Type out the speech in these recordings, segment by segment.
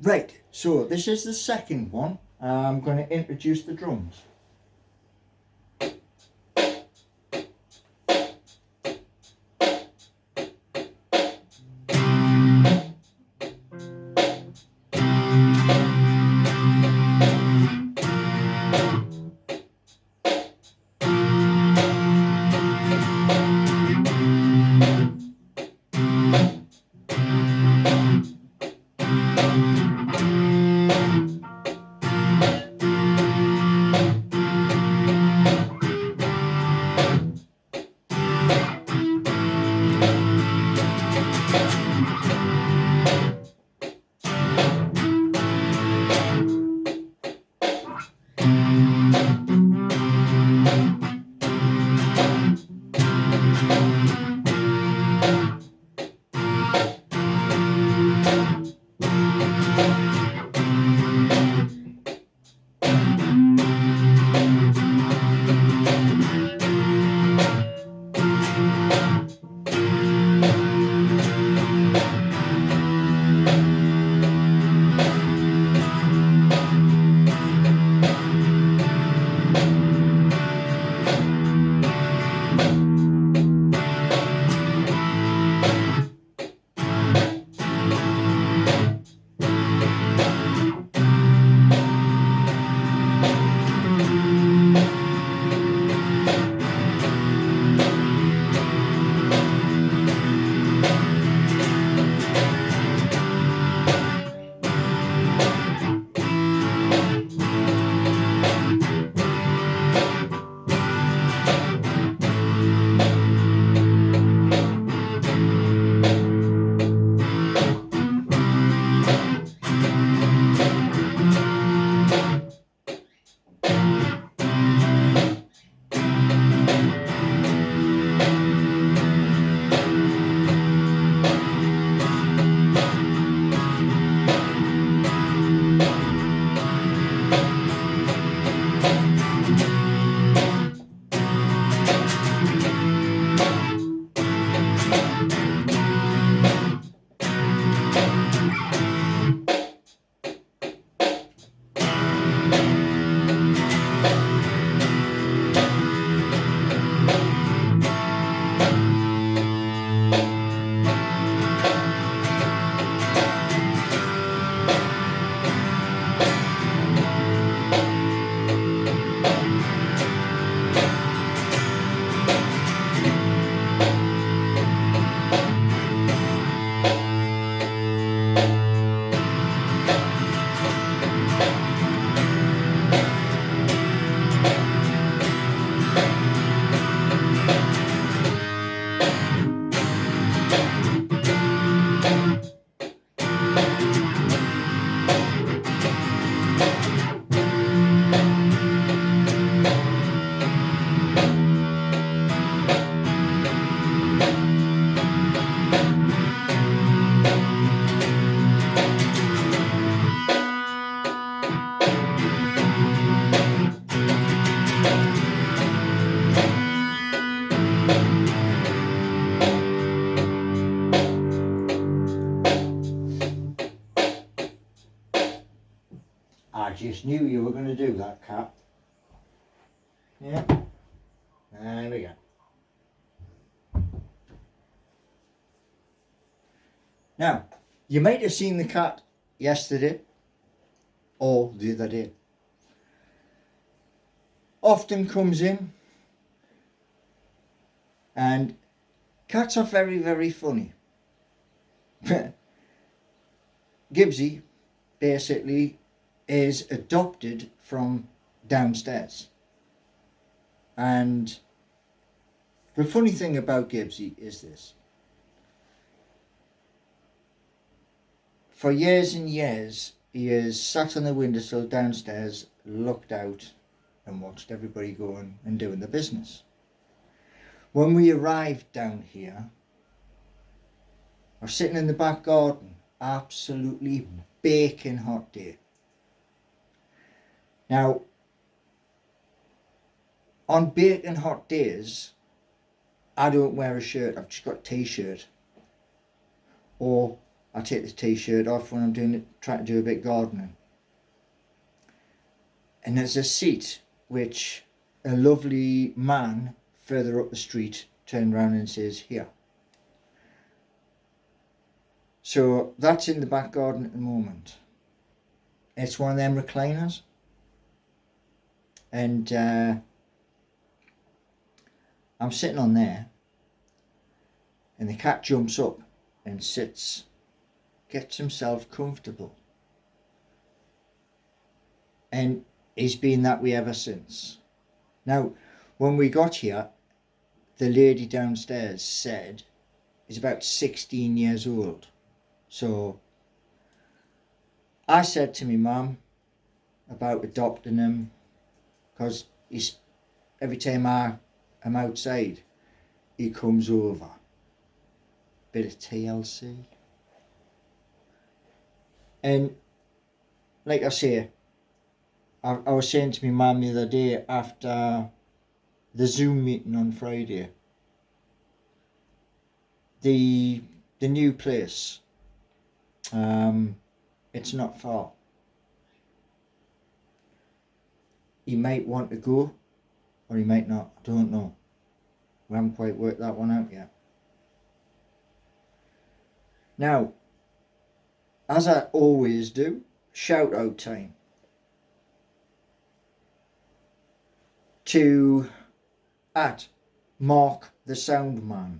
Right, so this is the second one. I'm going to introduce the drums. I just knew you were going to do that, Cap. Yeah, there we go. Now, you might have seen the cat yesterday or the other day. Often comes in, and cats are very, very funny. Gibbsy basically is adopted from downstairs. And the funny thing about Gibbsy is this. For years and years, he has sat on the windowsill downstairs, looked out and watched everybody going and doing the business. When we arrived down here, I was sitting in the back garden, absolutely baking hot day. Now, on baking hot days, I don't wear a shirt, I've just got a t-shirt. Or I take the t-shirt off when I'm trying to do a bit of gardening. And there's a seat which a lovely man further up the street turned around and says, here. So that's in the back garden at the moment. It's one of them recliners. And I'm sitting on there, and the cat jumps up and sits, gets himself comfortable. And he's been that way ever since. Now, when we got here, the lady downstairs said he's about 16 years old. So I said to my mum about adopting him, because he's, every time I'm outside, he comes over. Bit of TLC. And like I say, I was saying to my mum the other day after the Zoom meeting on Friday, the new place, it's not far. He might want to go, or he might not, I don't know. We haven't quite worked that one out yet. Now, as I always do, shout out time to @Mark the Soundman.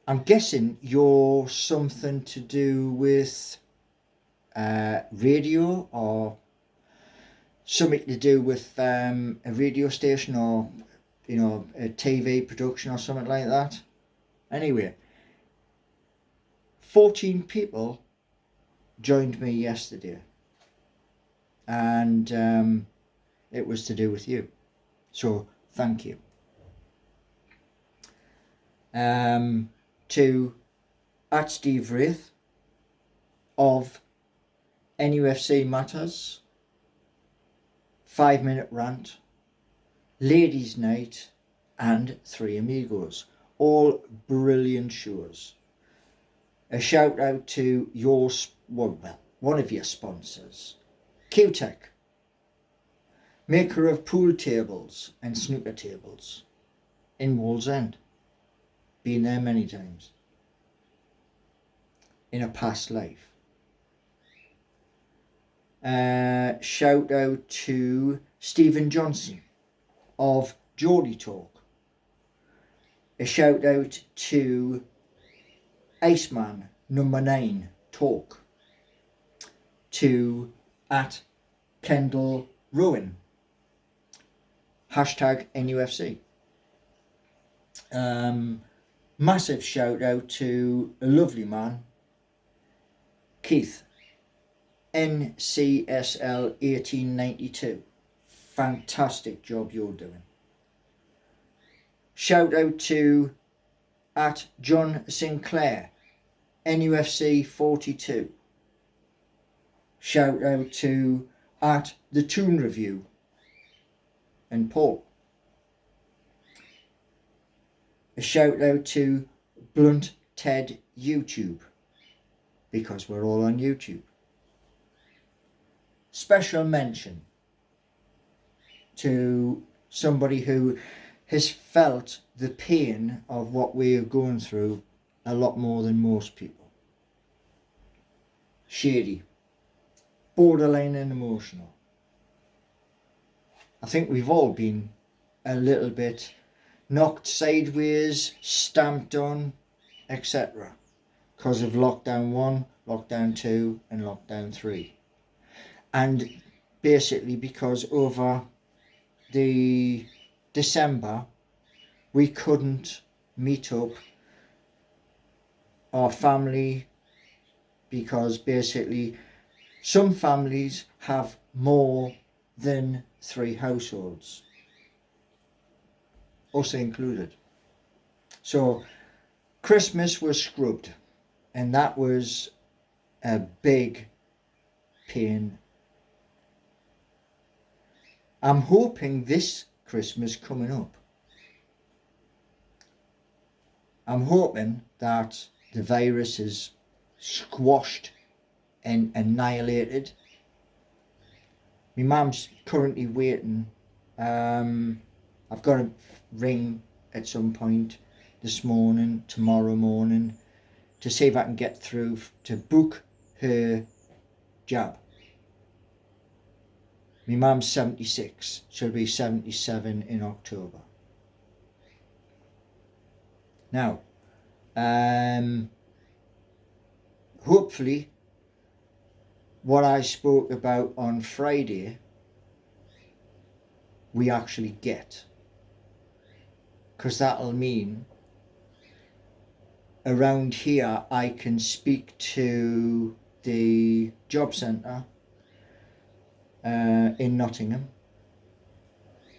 I'm guessing you're something to do with radio, or something to do with a radio station, or a TV production or something like that. Anyway, 14 people joined me yesterday, and it was to do with you, so thank you. To @Steve Wraith of NUFC Matters, 5 Minute Rant, Ladies Night, and Three Amigos, all brilliant shows. A shout out to one of your sponsors, Q-Tech, maker of pool tables and snooker tables in Wallsend. Been there many times in a past life. Shout out to Stephen Johnson of Geordie Talk. A shout out to Iceman number 9 Talk. To @Kendall Rowan. #NUFC. Massive shout out to a lovely man, Keith, NCSL 1892. Fantastic job you're doing. Shout out to @John Sinclair, NUFC 42. Shout out to @The Toon Review and Paul. A shout out to Blunt Ted YouTube, because we're all on YouTube. Special mention to somebody who has felt the pain of what we are going through a lot more than most people. Shady, borderline and emotional. I think we've all been a little bit knocked sideways, stamped on, etc. because of lockdown 1, lockdown 2 and lockdown 3. And basically because over the December we couldn't meet up our family, because basically some families have more than 3 households, us included. So Christmas was scrubbed, and that was a big pain. I'm hoping this Christmas coming up, I'm hoping that the virus is squashed and annihilated. My mum's currently waiting. I've got to ring at some point this morning, tomorrow morning, to see if I can get through to book her jab. My mum's 76, she'll be 77 in October. Now, hopefully what I spoke about on Friday we actually get, because that'll mean around here I can speak to the job centre in Nottingham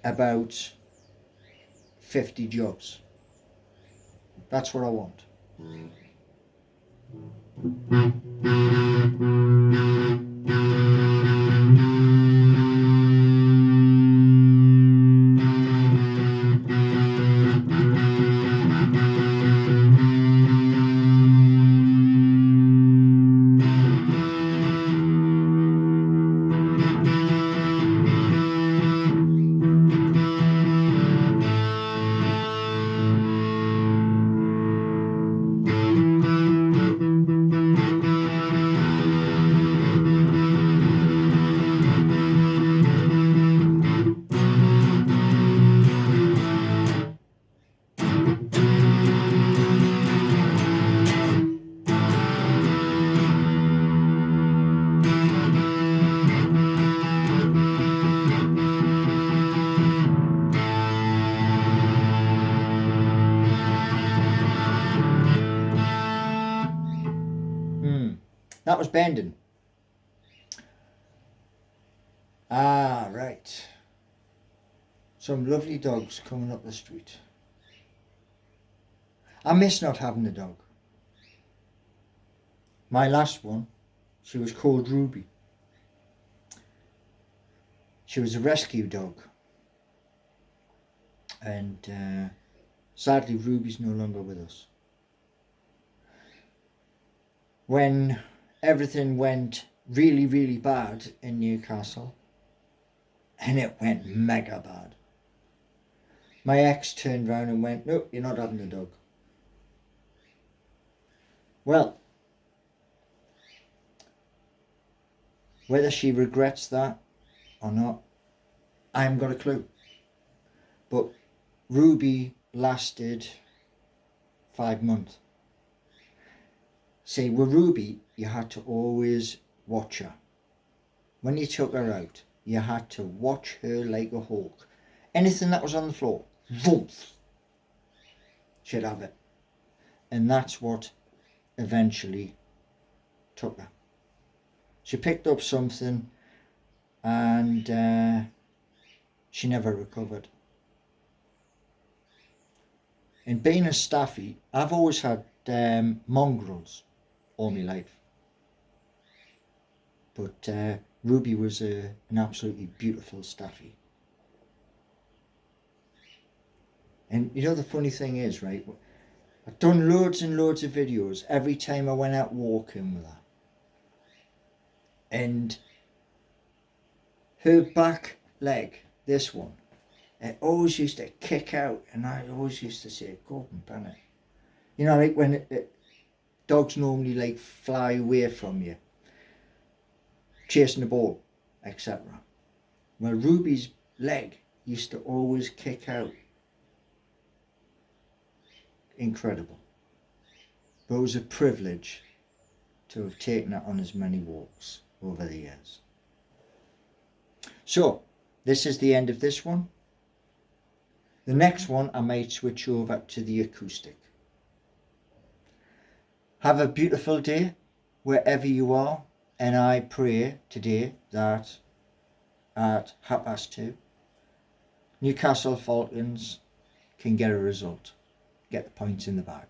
about 50 jobs. That's what I want. That was Bandon. Ah, right. Some lovely dogs coming up the street. I miss not having a dog. My last one, she was called Ruby. She was a rescue dog. And sadly, Ruby's no longer with us. When everything went really, really bad in Newcastle, and it went mega bad, my ex turned round and went, "No, you're not having a dog." Well, whether she regrets that or not, I haven't got a clue. But Ruby lasted 5 months. See, with Ruby, you had to always watch her. When you took her out, you had to watch her like a hawk. Anything that was on the floor, woof, she'd have it. And that's what eventually took her. She picked up something and she never recovered. And being a staffy, I've always had mongrels all my life. But Ruby was an absolutely beautiful staffy. And you know the funny thing is, right, I've done loads and loads of videos every time I went out walking with her. And her back leg, this one, it always used to kick out, and I always used to say, "Go up and ban it." You know, like when dogs normally like fly away from you, chasing the ball, etc. Well, Ruby's leg used to always kick out. Incredible. But it was a privilege to have taken her on as many walks over the years. So, this is the end of this one. The next one I might switch over to the acoustic. Have a beautiful day wherever you are, and I pray today that at 2:30 Newcastle Falcons can get a result, get the points in the bag.